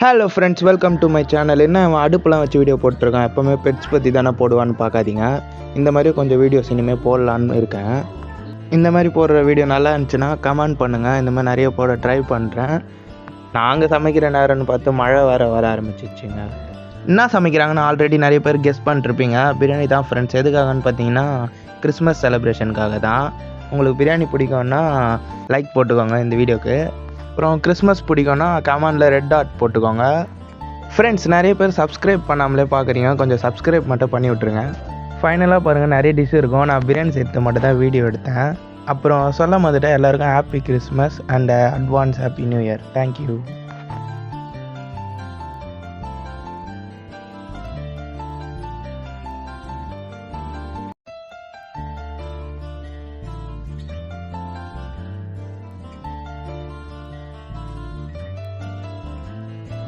Hello friends, welcome to my channel. என்ன அவன் அடுப்பெலாம் வச்சு வீடியோ போட்டிருக்கான்? எப்போவுமே பெட்ஸ் பற்றி தானே போடுவான்னு பார்க்காதீங்க. இந்த மாதிரி கொஞ்சம் வீடியோஸ் இனிமேல் போடலான்னு இருக்கேன். இந்த மாதிரி போடுற வீடியோ நல்லா இருந்துச்சுன்னா கமெண்ட் பண்ணுங்கள். இந்த மாதிரி நிறைய போட ட்ரை பண்ணுறேன். நாங்கள் சமைக்கிற நேரம்னு பார்த்து மழை வர ஆரம்பிச்சிச்சுங்க. என்ன சமைக்கிறாங்கன்னு ஆல்ரெடி நிறைய பேர் கெஸ் பண்ணிருப்பீங்க. பிரியாணி தான் ஃப்ரெண்ட்ஸ். எதுக்காகன்னு பார்த்தீங்கன்னா கிறிஸ்மஸ் செலிப்ரேஷனுக்காக தான். உங்களுக்கு பிரியாணி பிடிக்கும்னா லைக் போட்டுக்கோங்க இந்த வீடியோக்கு. அப்புறம் கிறிஸ்மஸ் பிடிக்கும்னா கமெண்டில் ரெட் டாட் போட்டுக்கோங்க. ஃப்ரெண்ட்ஸ், நிறைய பேர் சப்ஸ்கிரைப் பண்ணாமலே பார்க்குறீங்க. கொஞ்சம் சப்ஸ்கிரைப் மட்டும் பண்ணி விட்ருங்க. ஃபைனலாக பாருங்கள், நிறைய டிஷ் இருக்கும். நான் பிரியாணி சேர்த்து மட்டும் தான் வீடியோ எடுத்தேன். அப்புறம் சொல்ல வந்துட்டேன் எல்லாருக்கும் happy Christmas and advance happy new year. Thank you.